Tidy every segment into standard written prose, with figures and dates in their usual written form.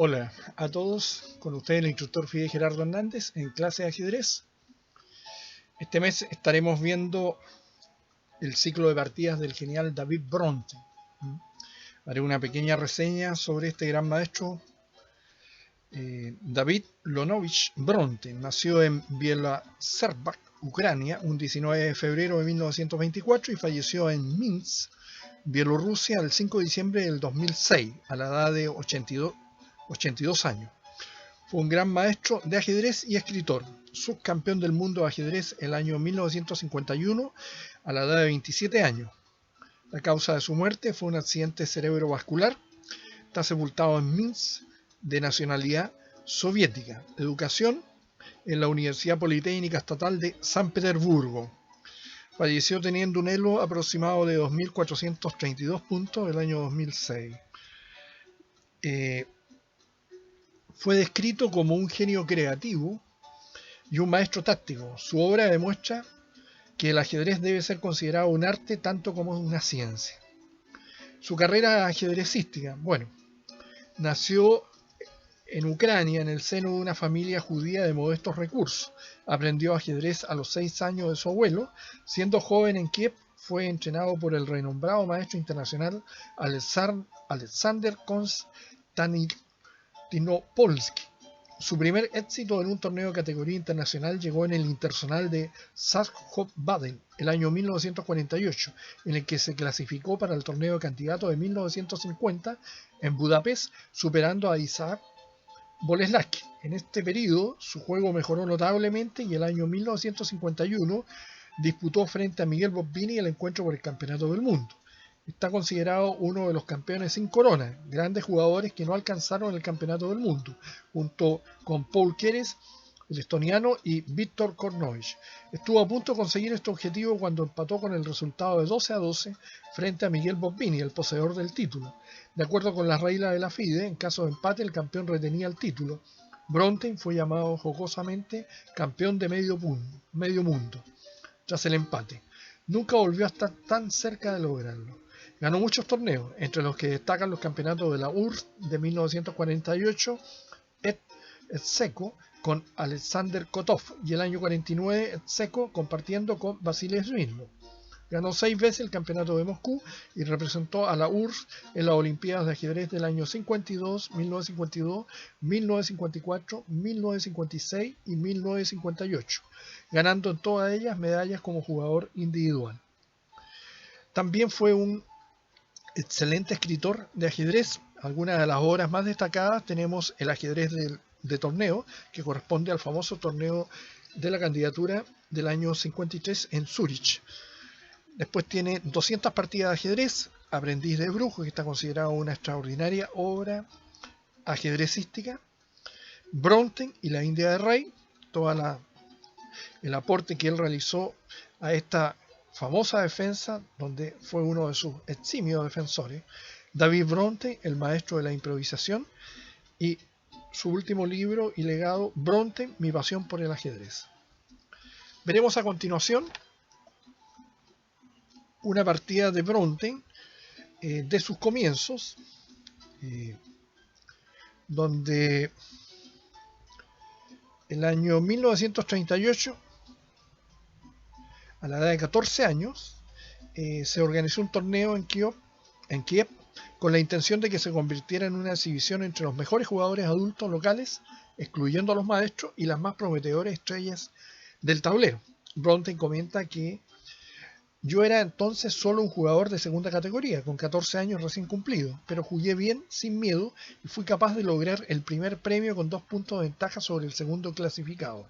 Hola a todos, con ustedes el instructor Fidel Gerardo Hernández en clase de ajedrez. Este mes estaremos viendo el ciclo de partidas del genial David Bronte. Haré una pequeña reseña sobre este gran maestro. David Lonovich Bronte nació en Bielazersk, Ucrania, un 19 de febrero de 1924 y falleció en Minsk, Bielorrusia, el 5 de diciembre del 2006, a la edad de 82 años. Fue un gran maestro de ajedrez y escritor, subcampeón del mundo de ajedrez el año 1951 a la edad de 27 años. La causa de su muerte fue un accidente cerebrovascular. Está sepultado en Minsk, de nacionalidad soviética. Educación en la Universidad Politécnica Estatal de San Petersburgo. Falleció teniendo un elo aproximado de 2.432 puntos el año 2006. Fue descrito como un genio creativo y un maestro táctico. Su obra demuestra que el ajedrez debe ser considerado un arte tanto como una ciencia. Su carrera ajedrecística, nació en Ucrania en el seno de una familia judía de modestos recursos. Aprendió ajedrez a los 6 años de su abuelo. Siendo joven en Kiev, fue entrenado por el renombrado maestro internacional Alexander Konstantinopolsky. Su primer éxito en un torneo de categoría internacional llegó en el Internacional de Saskho-Baden el año 1948, en el que se clasificó para el torneo de candidato de 1950 en Budapest, superando a Isaac Boleslaski. En este periodo su juego mejoró notablemente y el año 1951 disputó frente a Miguel Bobbini el encuentro por el Campeonato del Mundo. Está considerado uno de los campeones sin corona, grandes jugadores que no alcanzaron el Campeonato del Mundo, junto con Paul Keres, el estoniano, y Víctor Kornovich. Estuvo a punto de conseguir este objetivo cuando empató con el resultado de 12-12 frente a Miguel Bobbini, el poseedor del título. De acuerdo con las reglas de la FIDE, en caso de empate el campeón retenía el título. Bronte fue llamado jocosamente campeón de medio mundo tras el empate. Nunca volvió a estar tan cerca de lograrlo. Ganó muchos torneos, entre los que destacan los campeonatos de la URSS de 1948, Etseco con Alexander Kotov y el año 49 Etseco compartiendo con Vasily Smyrnov. Ganó 6 veces el campeonato de Moscú y representó a la URSS en las Olimpiadas de ajedrez del año 52, 1952, 1954, 1956 y 1958, ganando en todas ellas medallas como jugador individual. También fue un excelente escritor de ajedrez. Algunas de las obras más destacadas tenemos El ajedrez de torneo, que corresponde al famoso torneo de la candidatura del año 53 en Zúrich. Después tiene 200 partidas de ajedrez, Aprendiz de Brujo, que está considerado una extraordinaria obra ajedrecística, Bronte y la India de Rey, todo el aporte que él realizó a esta famosa defensa, donde fue uno de sus eximios defensores, David Bronte, el maestro de la improvisación, y su último libro y legado, Bronte, mi pasión por el ajedrez. Veremos a continuación una partida de Bronte de sus comienzos, donde el año 1938, a la edad de 14 años, se organizó un torneo en Kiev con la intención de que se convirtiera en una exhibición entre los mejores jugadores adultos locales, excluyendo a los maestros y las más prometedoras estrellas del tablero. Bronte comenta que yo era entonces solo un jugador de segunda categoría, con 14 años recién cumplidos, pero jugué bien, sin miedo, y fui capaz de lograr el primer premio con 2 puntos de ventaja sobre el segundo clasificado.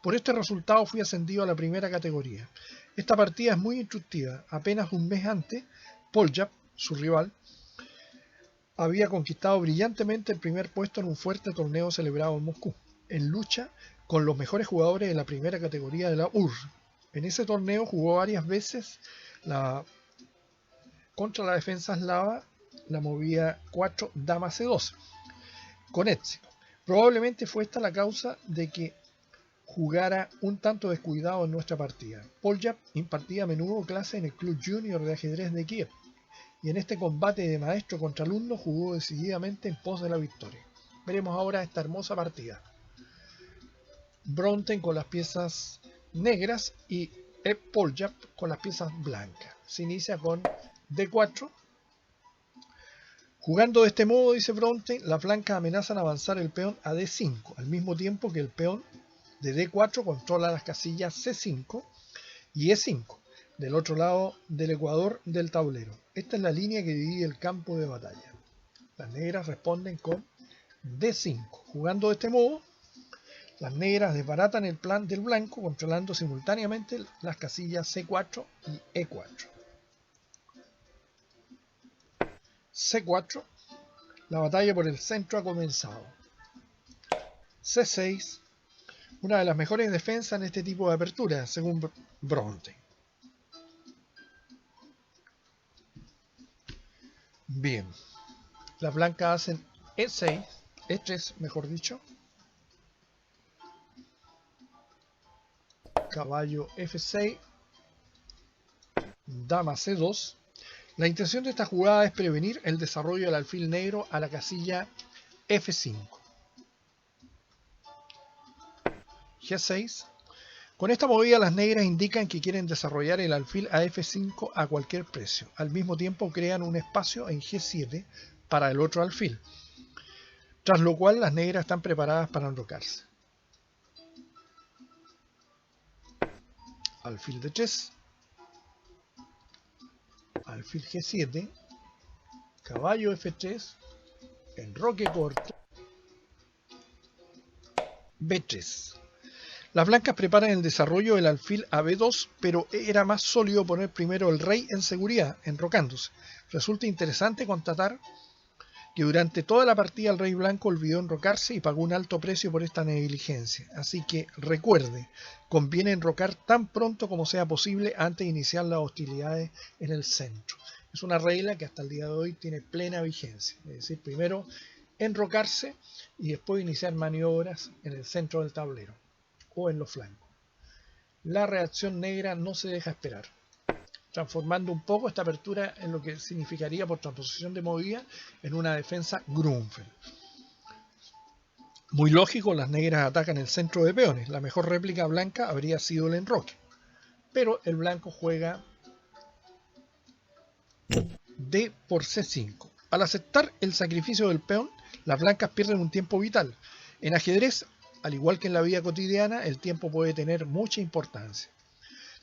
Por este resultado fui ascendido a la primera categoría. Esta partida es muy instructiva. Apenas un mes antes, Poljab, su rival, había conquistado brillantemente el primer puesto en un fuerte torneo celebrado en Moscú, en lucha con los mejores jugadores de la primera categoría de la URSS. En ese torneo jugó varias veces contra la defensa eslava, la movía 4 dama C12, con éxito. Probablemente fue esta la causa de que jugara un tanto descuidado en nuestra partida. Poljab impartía a menudo clases en el Club Junior de Ajedrez de Kiev, y en este combate de maestro contra alumno jugó decididamente en pos de la victoria. Veremos ahora esta hermosa partida. Bronten con las piezas negras y Poljap con las piezas blancas. Se inicia con D4. Jugando de este modo, dice Bronten, las blancas amenazan avanzar el peón a D5, al mismo tiempo que el peón de D4 controla las casillas C5 y E5, del otro lado del ecuador del tablero. Esta es la línea que divide el campo de batalla. Las negras responden con D5. Jugando de este modo, las negras desbaratan el plan del blanco, controlando simultáneamente las casillas C4 y E4. C4. La batalla por el centro ha comenzado. C6. Una de las mejores defensas en este tipo de apertura, según Bronten. Bien. Las blancas hacen E6, E3 mejor dicho. Caballo F6. Dama C2. La intención de esta jugada es prevenir el desarrollo del alfil negro a la casilla F5. G6. Con esta movida las negras indican que quieren desarrollar el alfil a F5 a cualquier precio. Al mismo tiempo crean un espacio en G7 para el otro alfil, tras lo cual las negras están preparadas para enrocarse. Alfil D3. Alfil G7, caballo F3, enroque corto, B3. Las blancas preparan el desarrollo del alfil a B2, pero era más sólido poner primero el rey en seguridad, enrocándose. Resulta interesante constatar que durante toda la partida el rey blanco olvidó enrocarse y pagó un alto precio por esta negligencia. Así que recuerde, conviene enrocar tan pronto como sea posible antes de iniciar las hostilidades en el centro. Es una regla que hasta el día de hoy tiene plena vigencia. Es decir, primero enrocarse y después iniciar maniobras en el centro del tablero o en los flancos. La reacción negra no se deja esperar, transformando un poco esta apertura en lo que significaría por transposición de movida en una defensa Grunfeld. Muy lógico, las negras atacan el centro de peones. La mejor réplica blanca habría sido el enroque, pero el blanco juega D por C5. Al aceptar el sacrificio del peón, las blancas pierden un tiempo vital. En ajedrez, al igual que en la vida cotidiana, el tiempo puede tener mucha importancia.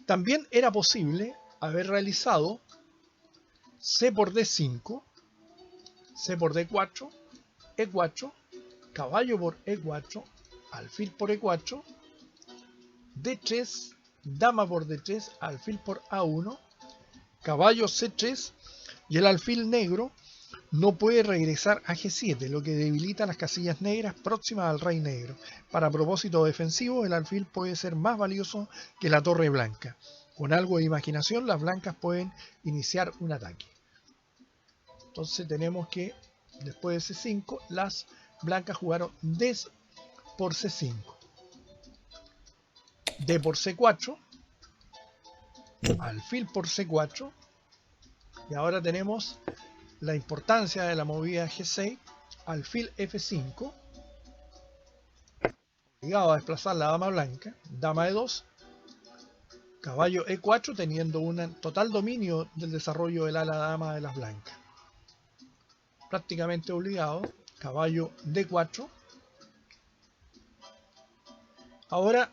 También era posible haber realizado C por D5, C por D4, E4, caballo por E4, alfil por E4, D3, dama por D3, alfil por A1, caballo C3 y el alfil negro no puede regresar a G7, lo que debilita las casillas negras próximas al rey negro. Para propósito defensivo, el alfil puede ser más valioso que la torre blanca. Con algo de imaginación, las blancas pueden iniciar un ataque. Entonces tenemos que, después de C5, las blancas jugaron D por C5. D por C4. Alfil por C4. Y ahora tenemos la importancia de la movida G6. Alfil F5. Obligado a desplazar la dama blanca. Dama E2. Caballo E4, teniendo un total dominio del desarrollo del ala dama de las blancas. Prácticamente obligado. Caballo D4. Ahora,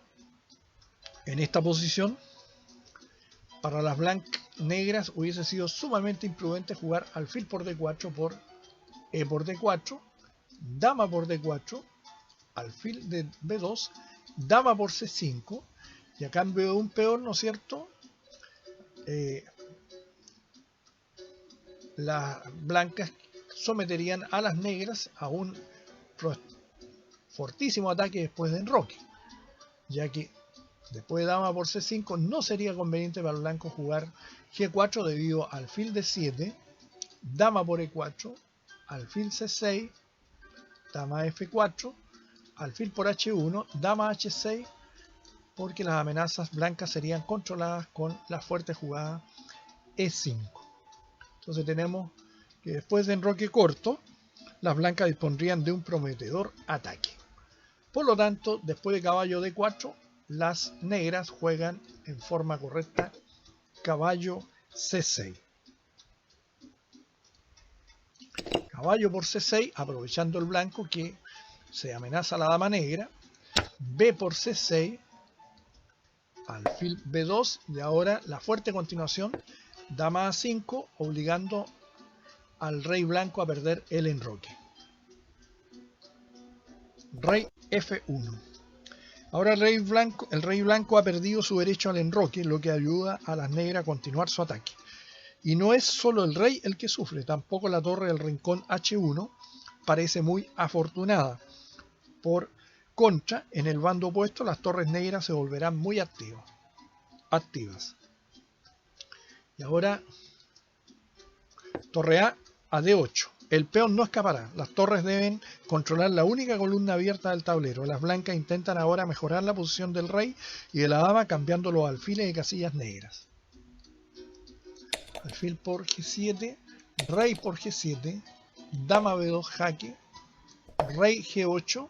en esta posición, para las blancas negras hubiese sido sumamente imprudente jugar alfil por D4 por E por D4, dama por D4, alfil de B2, dama por C5, y a cambio de un peón, ¿no es cierto?, las blancas someterían a las negras a un fortísimo ataque después de enroque, ya que después de dama por C5 no sería conveniente para el blanco jugar G4 debido al alfil D7, dama por E4, alfil C6, dama F4, alfil por H1, dama H6, porque las amenazas blancas serían controladas con la fuerte jugada E5. Entonces tenemos que después de enroque corto, las blancas dispondrían de un prometedor ataque. Por lo tanto, después de caballo D4, las negras juegan en forma correcta caballo C6. Caballo por C6, aprovechando el blanco que se amenaza a la dama negra. B por C6, alfil B2 y ahora la fuerte continuación, dama A5, obligando al rey blanco a perder el enroque. Rey F1. Ahora el rey blanco ha perdido su derecho al enroque, lo que ayuda a las negras a continuar su ataque. Y no es solo el rey el que sufre, tampoco la torre del rincón H1 parece muy afortunada. Por contra, en el bando opuesto las torres negras se volverán muy activas. Y ahora torre A D8. El peón no escapará. Las torres deben controlar la única columna abierta del tablero. Las blancas intentan ahora mejorar la posición del rey y de la dama cambiando los alfiles de casillas negras. Alfil por G7, rey por G7, dama B2 jaque, rey G8,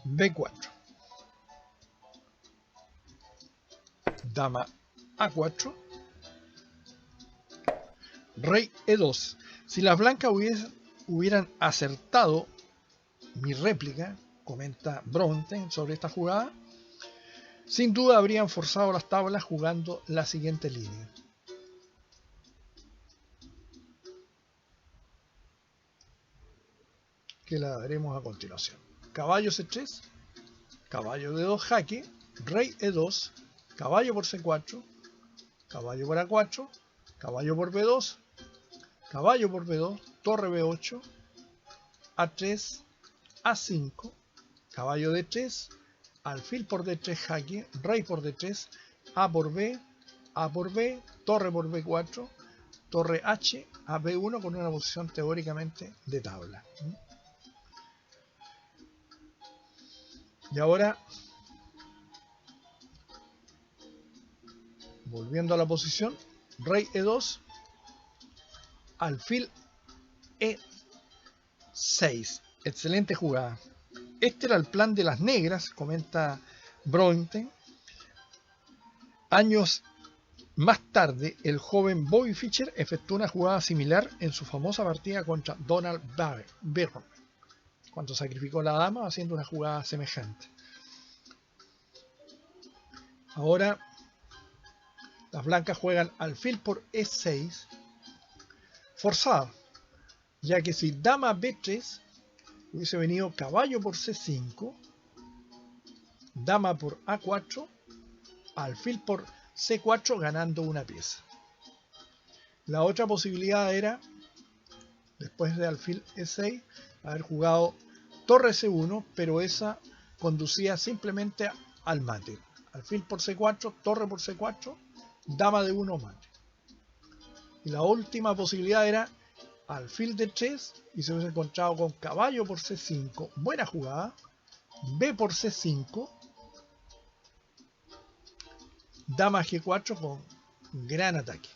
B4, dama A4, rey E2. Si las blancas hubieran acertado mi réplica, comenta Bronte sobre esta jugada, sin duda habrían forzado las tablas jugando la siguiente línea. Que la veremos a continuación. Caballo C3, caballo D2 jaque, rey E2, caballo por C4, caballo por A4, caballo por B2, caballo por B2, torre B8, A3, A5, caballo D3, alfil por D3 jaque, rey por D3, A por B, torre por B4, torre H a B1 con una posición teóricamente de tabla. Y ahora, volviendo a la posición, rey E2, alfil E6. Excelente jugada. Este era el plan de las negras, comenta Bronte. Años más tarde, el joven Bobby Fischer efectuó una jugada similar en su famosa partida contra Donald Byrne, cuando sacrificó a la dama haciendo una jugada semejante. Ahora, las blancas juegan alfil por E6, forzado, ya que si dama B3 hubiese venido caballo por C5, dama por A4, alfil por C4 ganando una pieza. La otra posibilidad era, después de alfil E6, haber jugado torre C1, pero esa conducía simplemente al mate. Alfil por C4, torre por C4, dama de 1 mate. Y la última posibilidad era alfil D3 y se hubiese encontrado con caballo por C5, buena jugada, B por C5, dama G4 con gran ataque.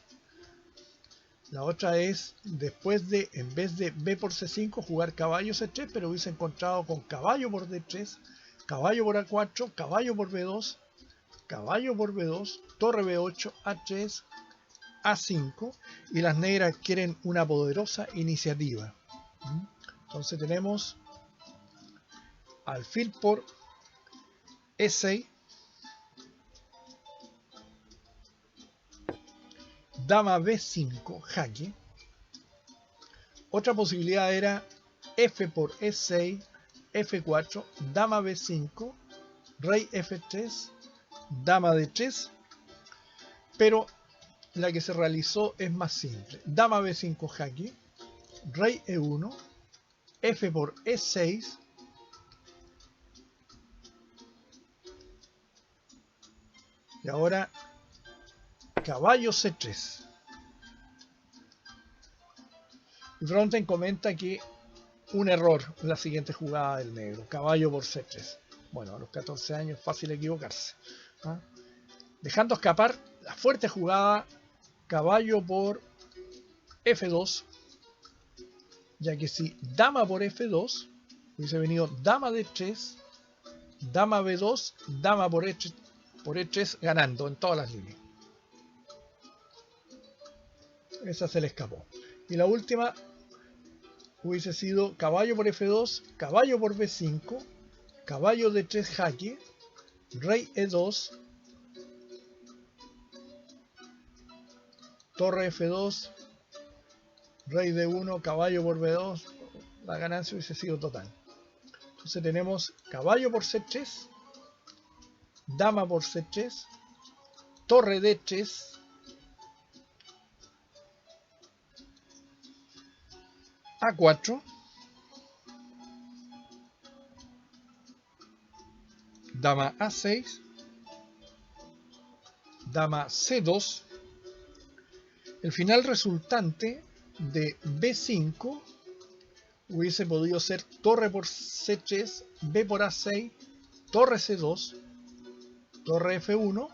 La otra es, después de, en vez de B por C5, jugar caballo C3, pero hubiese encontrado con caballo por D3, caballo por A4, caballo por B2, caballo por B2, torre B8, A3, A5, y las negras quieren una poderosa iniciativa. Entonces tenemos alfil por E6, dama B5, jaque. Otra posibilidad era F por E6, F4, dama B5, rey F3, dama D3, pero la que se realizó es más simple. Dama B5 jaque, rey E1, F por E6, y ahora caballo C3. Y Fronten comenta que un error en la siguiente jugada del negro, caballo por C3. Bueno, a los 14 años es fácil equivocarse. Dejando escapar la fuerte jugada caballo por F2, ya que si dama por F2, hubiese venido dama D3, dama B2, dama por E3 ganando en todas las líneas. Esa se le escapó. Y la última hubiese sido caballo por F2, caballo por B5, caballo D3 jaque, rey E2, torre F2, rey D1, caballo por B2. La ganancia hubiese sido total. Entonces tenemos caballo por C3, dama por C3, torre D3, A4, dama A6, dama C2. El final resultante de B5 hubiese podido ser torre por C3, B por A6, torre C2, torre F1,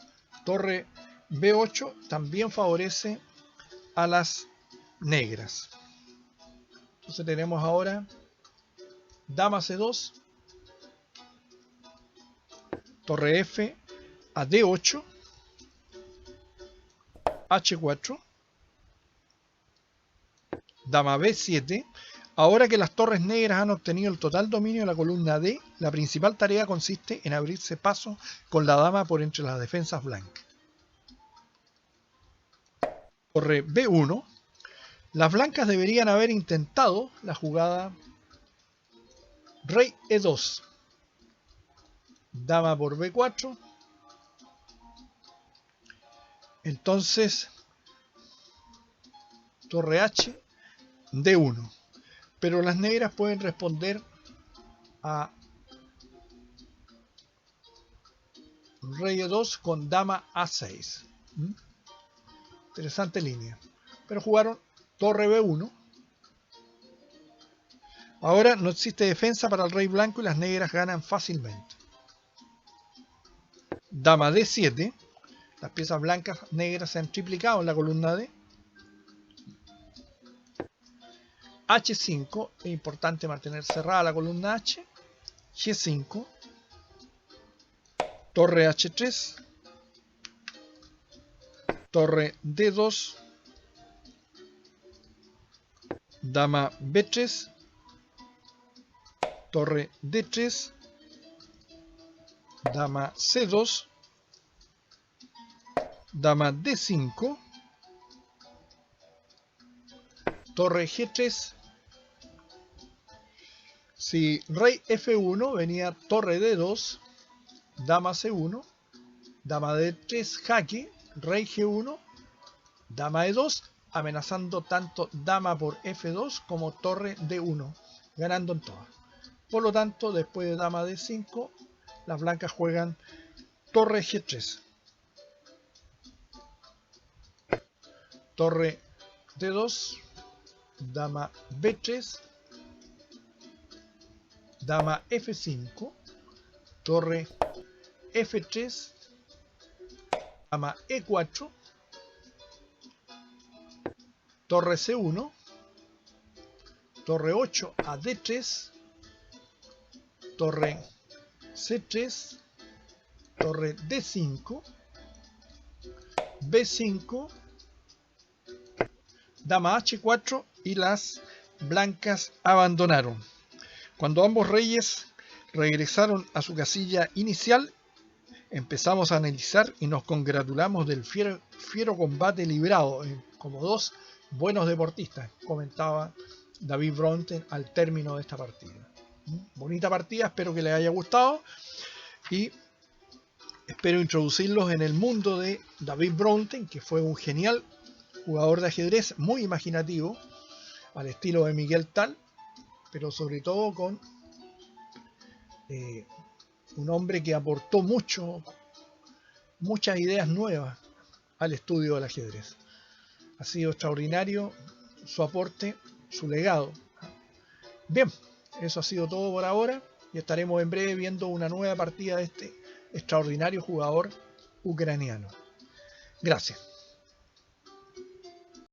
torre B8. También favorece a las negras. Entonces tenemos ahora dama C2, torre F a D8, H4, dama B7. Ahora que las torres negras han obtenido el total dominio de la columna D, la principal tarea consiste en abrirse paso con la dama por entre las defensas blancas. Torre B1. Las blancas deberían haber intentado la jugada rey E2, dama por B4. Entonces torre H, D1. Pero las negras pueden responder a rey E2 con dama A6. Interesante línea. Pero jugaron torre B1. Ahora no existe defensa para el rey blanco y las negras ganan fácilmente. Dama D7. Las piezas blancas negras se han triplicado en la columna D. H5. Es importante mantener cerrada la columna H. G5. Torre H3. Torre D2. Dama B3. Torre D3. Dama C2. Dama D5. Torre G3. Si rey F1 venía torre D2, dama C1, dama D3 jaque, rey G1, dama E2, amenazando tanto dama por F2 como torre D1, ganando en todas. Por lo tanto, después de dama D5, las blancas juegan torre G3, torre D2, dama B3, dama F5, torre F3, dama E4, torre C1, torre 8 a D3, torre C3, torre D5, B5, dama H4 y las blancas abandonaron. Cuando ambos reyes regresaron a su casilla inicial, empezamos a analizar y nos congratulamos del fiero combate librado como dos buenos deportistas, comentaba David Bronten al término de esta partida. Bonita partida, espero que les haya gustado y espero introducirlos en el mundo de David Bronten, que fue un genial jugador de ajedrez, muy imaginativo, al estilo de Miguel Tal, pero sobre todo con un hombre que aportó muchas ideas nuevas al estudio del ajedrez. Ha sido extraordinario su aporte, su legado. Bien, eso ha sido todo por ahora y estaremos en breve viendo una nueva partida de este extraordinario jugador ucraniano. Gracias.